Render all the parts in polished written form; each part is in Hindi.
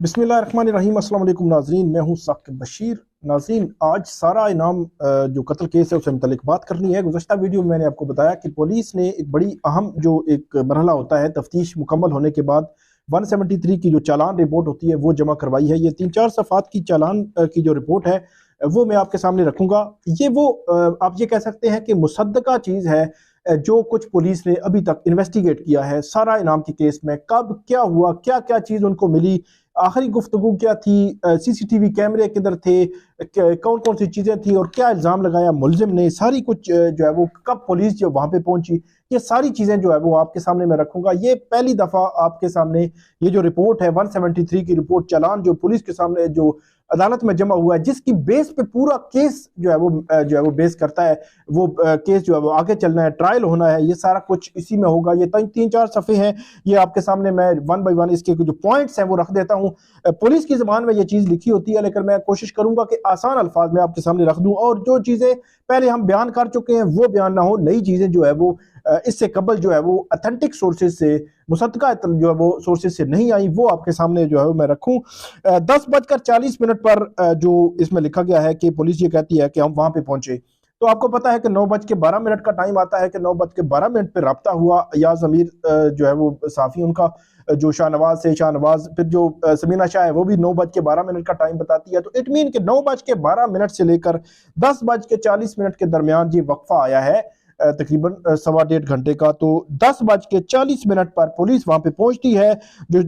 बिस्मिल्लाहिर्रहमानिर्रहीम। अस्सलाम वालेकुम नाज़रीन, मैं हूं साकिब बशीर। नाज़रीन, आज सारा इनाम जो कत्ल केस है उससे मुतल्लिक बात करनी है। गुज़श्ता वीडियो में मैंने आपको बताया कि पुलिस ने एक बड़ी अहम जो एक मरहला होता है तफ्तीश मुकम्मल होने के बाद 173 की जो चालान रिपोर्ट होती है वो जमा करवाई है। ये 3-4 सफ़ात की चालान की जो रिपोर्ट है वो मैं आपके सामने रखूँगा। ये वो आप ये कह सकते हैं कि मुसद्दका चीज़ है जो कुछ पुलिस ने अभी तक इन्वेस्टिगेट किया है सारा इनाम के केस में। कब क्या हुआ, क्या क्या चीज़ उनको मिली, आखिरी गुफ्तगू क्या थी, सीसीटीवी कैमरे किधर थे, कौन कौन सी चीज़ें थी और क्या इल्ज़ाम लगाया मुलजिम ने, सारी कुछ जो है वो कब पुलिस जो वहाँ पे पहुंची, ये सारी चीज़ें जो है वो आपके सामने मैं रखूंगा। ये पहली दफ़ा आपके सामने ये जो रिपोर्ट है 173 की रिपोर्ट चालान जो पुलिस के सामने जो अदालत में जमा हुआ है, जिसकी बेस पे पूरा केस जो है वो बेस करता है। वो केस जो है वो आगे चलना है, ट्रायल होना है, ये सारा कुछ इसी में होगा। ये 3-4 सफ़े हैं, ये आपके सामने मैं वन बाई वन इसके जो पॉइंट्स हैं वो रख देता हूँ। पुलिस की ज़बान में ये चीज़ लिखी होती है, लेकिन मैं कोशिश करूंगा कि आसान अल्फाज में आपके सामने रख दूं और जो चीज़ें पहले हम बयान कर चुके हैं वो बयान ना हो, नई चीज़ें जो है वो इससे कबल जो है वो अथेंटिक सोर्सेज से, मुसद्दका जो है वो सोर्सेज से नहीं आई, वो आपके सामने जो है मैं रखूं। 10:40 पर जो इसमें लिखा गया है कि पुलिस ये कहती है कि हम वहां पे पहुंचे, तो आपको पता है कि 9:12 का टाइम आता है कि 9:12 पे रब्ता हुआ अयाज अमीर जो है वो साफ़ी उनका, जो शाहनवाज से शाहनवाज, फिर जो समीना शाह है वो भी 9:12 का टाइम बताती है। तो इट मीन कि 9:12 से लेकर 10:40 के दरमियान ये वक्फा आया है, तकरीबन 1.25 घंटे का। तो 10:40 पर पुलिस वहां पे पहुंचती है। जो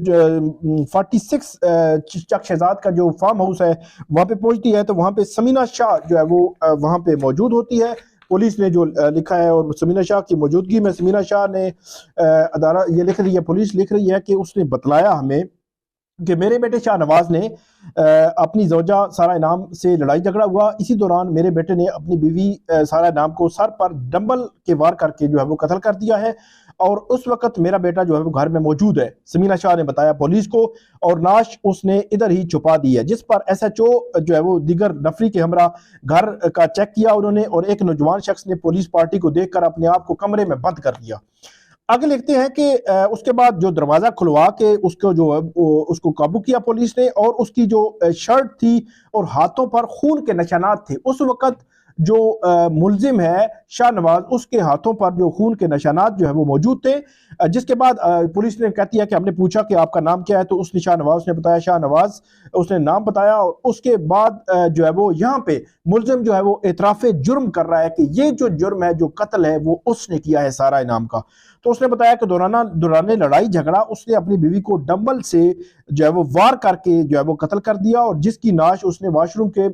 46 चक शहजाद का जो फार्म हाउस है वहां पे पहुंचती है, तो वहां पे समीना शाह जो है वो वहां पे मौजूद होती है। पुलिस ने जो लिखा है, और समीना शाह की मौजूदगी में समीना शाह ने अदालत ये लिख रही है, पुलिस लिख रही है कि उसने बतलाया हमें कि मेरे बेटे शाहनवाज ने अपनी जोजा सारा इनाम से लड़ाई झगड़ा हुआ। इसी दौरान मेरे बेटे ने अपनी बीवी सारा इनाम को सर पर डंबल के वार करके जो है वो कत्ल कर दिया है, और उस वक्त मेरा बेटा जो है वो घर में मौजूद है, समीना शाह ने बताया पुलिस को, और नाश उसने इधर ही छुपा दी है। जिस पर एसएचओ जो है वो दीगर नफरी के हमरा घर का चेक किया उन्होंने, और एक नौजवान शख्स ने पुलिस पार्टी को देखकर अपने आप को कमरे में बंद कर दिया। आगे लिखते हैं कि उसके बाद जो दरवाजा खुलवा के उसको जो है उसको काबू किया पुलिस ने, और उसकी जो शर्ट थी और हाथों पर खून के निशानात थे। उस वक्त जो मुलजिम है शाहनवाज, उसके हाथों पर जो खून के निशानात जो है वो मौजूद थे। जिसके बाद पुलिस ने कहती है कि हमने पूछा कि आपका नाम क्या है, तो उसने शाहनवाज ने बताया शाहनवाज, उसने नाम बताया। और उसके बाद जो है वो यहाँ पे मुलजिम जो है वो एतराफ़े जुर्म कर रहा है कि ये जो जुर्म है, जो कत्ल है, वो उसने किया है सारा इनाम का। तो उसने बताया कि दौरान लड़ाई झगड़ा उसने अपनी बीवी को डंबल से जो है वो वार करके जो है वो कत्ल कर दिया, और जिसकी नाश उसने वॉशरूम के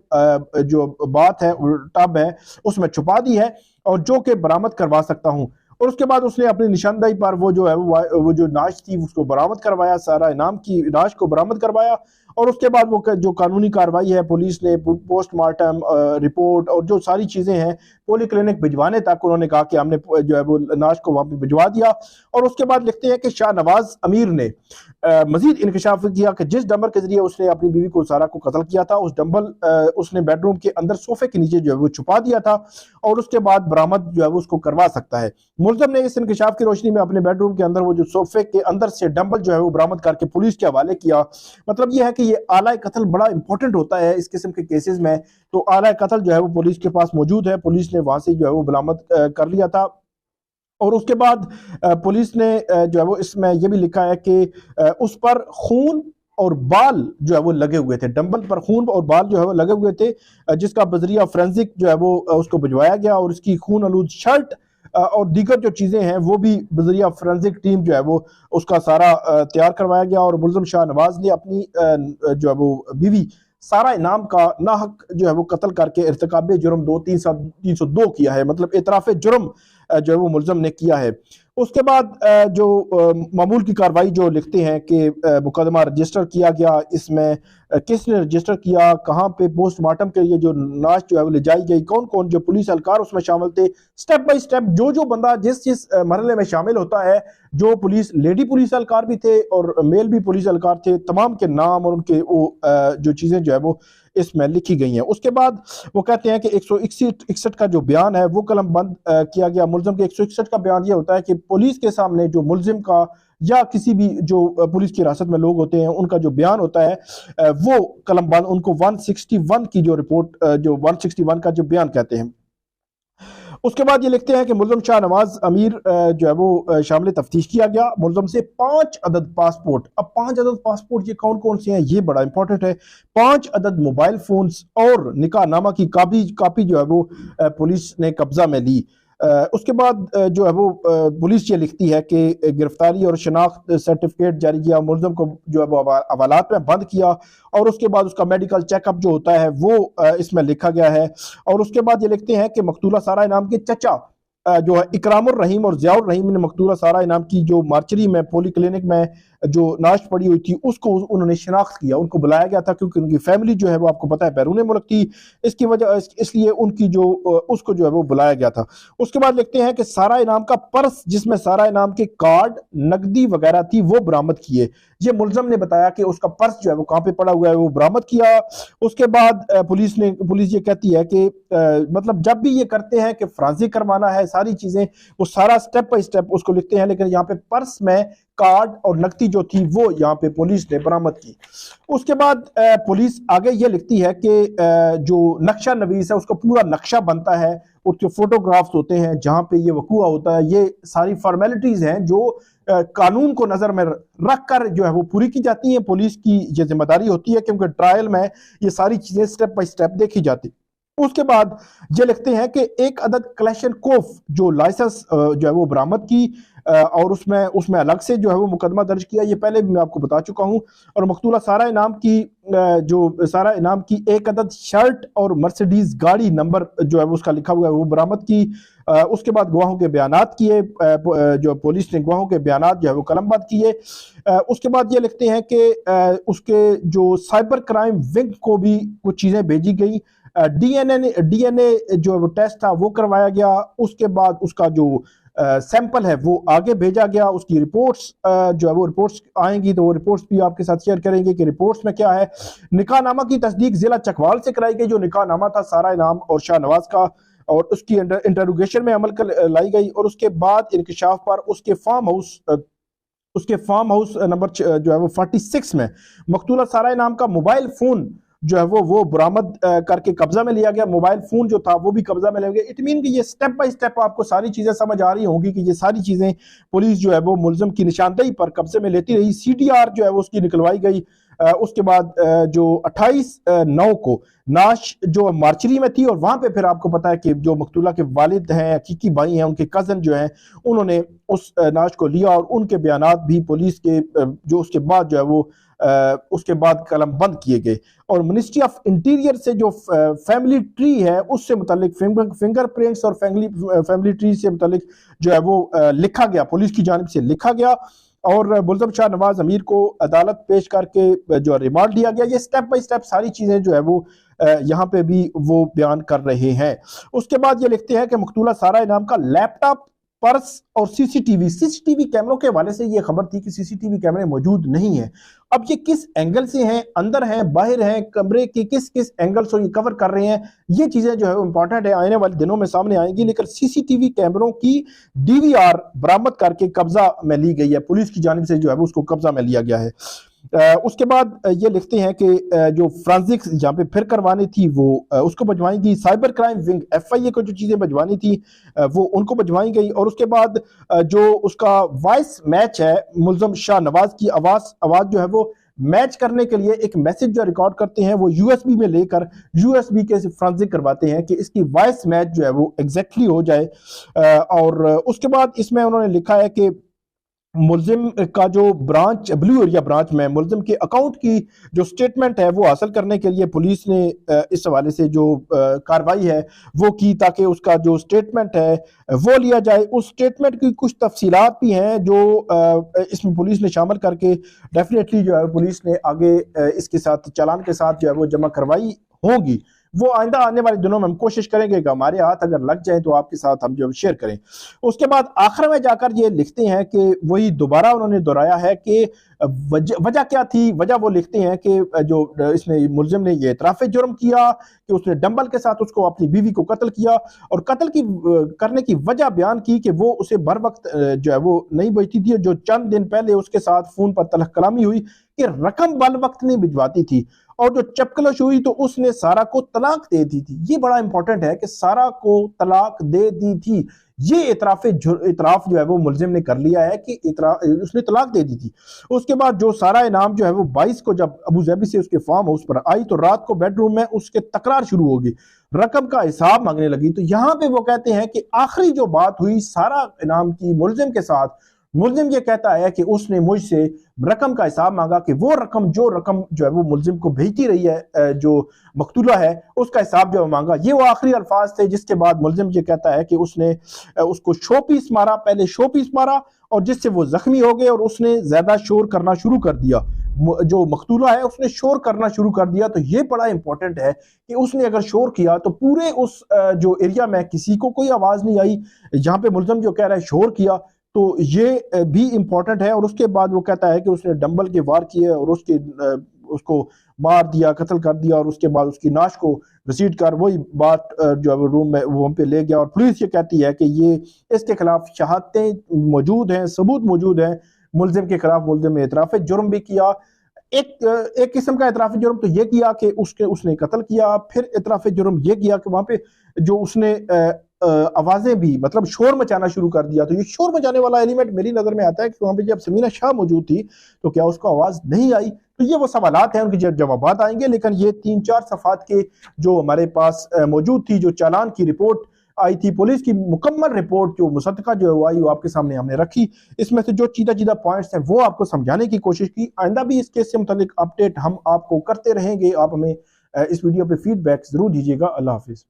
जो बात है, टब है, उसमें छुपा दी है, और जो कि बरामद करवा सकता हूँ। और उसके बाद उसने अपनी निशानदेही पर वो जो है वो जो नाश थी उसको बरामद करवाया, सारा इनाम की नाश को बरामद करवाया। और उसके बाद वो जो कानूनी कार्रवाई है, पुलिस ने पोस्टमार्टम रिपोर्ट और जो सारी चीज़ें हैं पोली क्लिनिक भिजवाने तक उन्होंने कहा कि हमने जो है वो नाश को वहाँ पे भिजवा दिया। और उसके बाद लिखते हैं कि शाहनवाज अमीर ने मजीद इंकशाफ किया कि जिस डंबल के जरिए उसने अपनी बीवी को सारा को कत्ल किया था, उस डंबल उसने बेडरूम के अंदर सोफे के नीचे जो है वो छुपा दिया था, और उसके बाद बरामद जो है वो उसको करवा सकता है। मुलज़िम ने इस इंकशाफ की रोशनी में अपने बेडरूम के अंदर वो जो सोफे के अंदर से डंबल जो है वो बरामद करके पुलिस के हवाले किया। मतलब यह है कि ये आला कत्ल बड़ा इंपॉर्टेंट होता है इस किस्म के केसेस में। तो आला कत्ल जो है वो पुलिस के पास मौजूद है, पुलिस ने वहां से जो है वो बरामद कर लिया था। और उसके बाद पुलिस ने जो है वो इसमें यह भी लिखा है कि उस पर खून और बाल जो है वो लगे हुए थे, डंबल पर खून और बाल जो है वो लगे हुए थे, जिसका बजरिया फोरेंसिक जो है वो उसको भिजवाया गया, और उसकी खून आलूद शर्ट और दीगर जो चीज़ें हैं वो भी बजरिया फोरेंसिक टीम जो है वो उसका सारा तैयार करवाया गया। और मुलज़िम शाहनवाज ने अपनी जो है वो बीवी सारा इनाम का नाहक जो है वो कत्ल करके इर्तिकाब जुर्म 302 किया है, मतलब एतराफ़े जुर्म जो है वो मुलज़म ने किया है। उसके बाद जो मामूल की कार्रवाई जो लिखते हैं कि मुकदमा रजिस्टर किया गया, इसमें किसने रजिस्टर किया, कहाँ पे पोस्टमार्टम के लिए जो लाश जो है वो ले जाई गई, कौन कौन जो पुलिस एहलकार उसमें शामिल थे, स्टेप बाय स्टेप जो जो बंदा जिस मरहले में शामिल होता है, जो लेडी पुलिस एहलकार भी थे और मेल भी पुलिस एहलकार थे, तमाम के नाम और उनके वो जो चीज़ें जो है वो इसमें लिखी गई हैं। उसके बाद वो कहते हैं कि 161 का जो बयान है वो कलम बंद किया गया। मुलजिम के 161 का बयान ये होता है कि पुलिस के सामने जो मुलजिम का या किसी भी जो पुलिस की हिरासत में लोग होते हैं उनका जो बयान होता है वो कलम बंद उनको 161 की जो रिपोर्ट जो 161 का जो बयान कहते हैं। उसके बाद ये लिखते हैं कि मुल्ज़म शाहनवाज अमीर जो है वो शामिल तफ्तीश किया गया। मुल्ज़म से 5 अदद पासपोर्ट, अब 5 अदद पासपोर्ट ये कौन कौन से हैं ये बड़ा इंपॉर्टेंट है। 5 अदद मोबाइल फोन्स और निकाहनामा की कापी जो है वो पुलिस ने कब्जा में ली। उसके बाद जो है वो पुलिस ये लिखती है कि गिरफ्तारी और शनाख्त सर्टिफिकेट जारी किया, मुल्ज़म को जो है वो हवालात में बंद किया और उसके बाद उसका मेडिकल चेकअप जो होता है वो इसमें लिखा गया है। और उसके बाद ये लिखते हैं कि मकतूला सारा इनाम के चचा जो है इकरामुर रहीम और ज़ियाउर रहीम ने मकतूला सारा इनाम की जो मार्चरी में पोली क्लिनिक में जो नाश पड़ी हुई थी उसको उन्होंने शिनाख्त किया। उनको बुलाया गया था क्योंकि उनकी फैमिली जो है वो आपको पता है बैरून मुल्क थी, इसकी वजह इसलिए उनकी जो उसको जो है वो बुलाया गया था। उसके बाद लिखते हैं कि सारा इनाम का पर्स जिसमें सारा इनाम के कार्ड नकदी वगैरह थी वो बरामद किए। ये मुल्ज़म ने बताया कि उसका पर्स जो है वो कहाँ पे पड़ा हुआ है वो बरामद किया। उसके बाद पुलिस ये कहती है कि मतलब जब भी ये करते हैं कि फराजी करवाना है सारी चीजें वो सारा स्टेप बाय स्टेप उसको लिखते हैं, लेकिन यहाँ पे पर्स में कार्ड और नकदी जो थी वो यहाँ पे पुलिस ने बरामद की। उसके बाद पुलिस आगे ये लिखती है कि जो नक्शा नवीस है उसका पूरा नक्शा बनता है, उसके फोटोग्राफ्स होते हैं जहाँ पे ये वकूआ होता है, ये सारी फॉर्मेलिटीज हैं जो कानून को नजर में रख कर जो है वो पूरी की जाती हैं। पुलिस की ये जिम्मेदारी होती है क्योंकि ट्रायल में ये सारी चीजें स्टेप बाय स्टेप देखी जाती। उसके बाद ये लिखते हैं कि एक अदद क्लैशनकोफ जो लाइसेंस जो है वो बरामद की और उसमें अलग से जो है वो मुकदमा दर्ज किया, ये पहले भी मैं आपको बता चुका हूं। और मकतूला सारा इनाम की एक अदद शर्ट और मर्सिडीज गाड़ी नंबर जो है उसका लिखा हुआ है वो बरामद की। उसके बाद गवाहों के बयानात किए, जो पुलिस ने गवाहों के बयानात जो है वो कलमबंद किए। उसके बाद ये लिखते हैं कि उसके जो साइबर क्राइम विंग को भी कुछ चीजें भेजी गई। डीएनए जो टेस्ट था वो करवाया गया। उसके बाद उसका जो सैंपल है वो आगे भेजा गया, उसकी रिपोर्ट्स जो है वो रिपोर्ट्स आएंगी तो वो रिपोर्ट्स भी आपके साथ शेयर करेंगे कि रिपोर्ट्स में क्या है। निकाहनामा की तस्दीक जिला चकवाल से कराई गई, जो निकाहनामा था सारा इनाम और शाहनवाज का, और उसकी इंटरोगेशन में अमल कर लाई गई। और उसके बाद इंकशाफ पर उसके फार्म हाउस नंबर जो है वो 46 में मकतूला सारा इनाम का मोबाइल फोन जो है वो बरामद करके कब्जा में लिया गया। मोबाइल फोन जो था वो भी कब्जा में ले गया। इट मीन कि ये स्टेप बाय स्टेप आपको सारी चीजें समझ आ रही होंगी कि ये सारी चीजें पुलिस जो है वो मुल्ज़िम की निशानदेही पर कब्जे में लेती रही। सीडीआर जो है वो उसकी निकलवाई गई। उसके बाद जो 28/9 को नाश जो मार्चरी में थी और वहां पे फिर आपको पता है कि जो मकतूला के वालिद हैं, हकीकी भाई हैं, उनके कजन जो हैं उन्होंने उस नाश को लिया और उनके बयानात भी पुलिस के जो उसके बाद जो है वो उसके बाद कलम बंद किए गए। और मिनिस्ट्री ऑफ इंटीरियर से जो फैमिली ट्री है उससे मुतालिक फिंगरप्रिंट्स और फैमिली ट्री से मुतालिक जो है वो लिखा गया, पुलिस की जानिब से लिखा गया और मुल्ज़म शाहनवाज अमीर को अदालत पेश करके जो रिमांड दिया गया। ये स्टेप बाय स्टेप सारी चीजें जो है वो यहाँ पे भी वो बयान कर रहे हैं। उसके बाद ये लिखते हैं कि मकतूला सारा इनाम का लैपटॉप, पर्स और सीसीटीवी कैमरों के हवाले से ये खबर थी कि सीसीटीवी कैमरे मौजूद नहीं है। अब ये किस एंगल से हैं, अंदर हैं, बाहर हैं, कमरे के किस किस एंगल से ये कवर कर रहे हैं, ये चीजें जो है वो इंपॉर्टेंट है, आने वाले दिनों में सामने आएंगी। लेकिन सीसीटीवी कैमरों की डीवीआर बरामद करके कब्जा में ली गई है, पुलिस की जानिब से जो है वो उसको कब्जा में लिया गया है। उसके बाद ये लिखते हैं कि जो फ्रांसिक्स जहाँ पे फिर करवानी थी वो उसको भिजवाई गई। साइबर क्राइम विंग FIA को जो चीजें भिजवानी थी वो उनको भिजवाई गई। और उसके बाद जो उसका वॉइस मैच है, मुल्ज़म शाहनवाज की आवाज जो है वो मैच करने के लिए एक मैसेज जो रिकॉर्ड करते हैं वो USB में लेकर USB के फ्रांसिक करवाते हैं कि इसकी वॉइस मैच जो है वो एग्जैक्टली हो जाए। और उसके बाद इसमें उन्होंने लिखा है कि मुल्जिम का जो ब्रांच, ब्लू एरिया ब्रांच में मुल्जिम के अकाउंट की जो स्टेटमेंट है वो हासिल करने के लिए पुलिस ने इस हवाले से जो कार्रवाई है वो की ताकि उसका जो स्टेटमेंट है वो लिया जाए। उस स्टेटमेंट की कुछ तफसीलात भी हैं जो इसमें पुलिस ने शामिल करके डेफिनेटली जो है पुलिस ने आगे इसके साथ चालान के साथ जो है वो जमा करवाई होंगी। वो आइंदा आने वाले दिनों में हम कोशिश करेंगे कि हमारे हाथ अगर लग जाए तो आपके साथ हम जो शेयर करें। उसके बाद आखिर में जाकर ये लिखते हैं कि वही दोबारा उन्होंने दोहराया है कि वजह क्या थी? वजह वो लिखते हैं कि जो इसने मुलजिम ने ये इतराफ़ जुर्म किया कि उसने डंबल के साथ उसको अपनी बीवी को कत्ल किया, और कत्ल की करने की वजह बयान की कि वो उसे बर वक्त जो है वो नहीं बचती थी, जो चंद दिन पहले उसके साथ फ़ोन पर तलख कलामी हुई कि रकम बर वक्त नहीं भिजवाती थी, और जो चपकलश हुई तो उसने सारा को तलाक दे दी थी। ये बड़ा इंपॉर्टेंट है कि सारा को तलाक दे दी थी। ये इतराफ़ जो है वो मुलजिम ने कर लिया है कि उसने तलाक दे दी थी। उसके बाद जो सारा इनाम जो है वो 22 को जब अबू धाबी से उसके फार्म हाउस पर आई तो रात को बेडरूम में उसके तकरार शुरू हो गई, रकम का हिसाब मांगने लगी। तो यहाँ पे वो कहते हैं कि आखिरी जो बात हुई सारा इनाम की मुलजिम के साथ, मुलजिम ये कहता है कि उसने मुझसे रकम का हिसाब मांगा कि वो रकम जो है वो मुलजिम को भेजती रही है, जो मकतूला है उसका हिसाब जो मांगा। ये वो आखिरी अल्फाज थे। जिसके बाद मुलजिम ये कहता है कि उसने उसको शोपीस मारा, पहले शोपीस मारा और जिससे वो जख्मी हो गए और उसने ज्यादा शोर करना शुरू कर दिया। जो मकतूला है उसने शोर करना शुरू कर दिया। तो ये बड़ा इंपॉर्टेंट है कि उसने अगर शोर किया तो पूरे उस जो एरिया में किसी को कोई आवाज नहीं आई। जहां पे मुलजिम जो कह रहा है शोर किया, तो ये भी इंपॉर्टेंट है। और उसके बाद वो कहता है कि उसने डंबल के वार किए और उसको मार दिया, कत्ल कर दिया, और उसके बाद उसकी नाश को घसीट कर वही बात जो है वो रूम में वो हम पे ले गया। और पुलिस ये कहती है कि ये इसके खिलाफ शहादतें मौजूद हैं, सबूत मौजूद हैं मुलजिम के खिलाफ। मुलजिम ने इतराफ़ जुर्म भी किया। एक किस्म का इतराफ़ जुर्म तो ये किया कि उसने कत्ल किया, फिर इतराफ़ जुर्म ये किया कि वहां पे जो उसने आवाजें भी, मतलब शोर मचाना शुरू कर दिया। तो ये शोर मचाने वाला एलिमेंट मेरी नजर में आता है कि वहां पे जब समीना शाह मौजूद थी तो क्या उसको आवाज नहीं आई? तो ये वो सवालात हैं, उनके जवाब आएंगे। लेकिन ये 3-4 सफ़ात के जो हमारे पास मौजूद थी, जो चालान की रिपोर्ट आई थी, पुलिस की मुकम्मल रिपोर्ट जो मुसद्दका जो आई वो आपके सामने हमने रखी। इसमें से जो चीदा पॉइंट्स हैं वो आपको समझाने की कोशिश की। आइंदा भी इस केस से मुतालिक अपडेट हम आपको करते रहेंगे। आप हमें इस वीडियो पे फीडबैक जरूर दीजिएगा। अल्लाह हाफिज।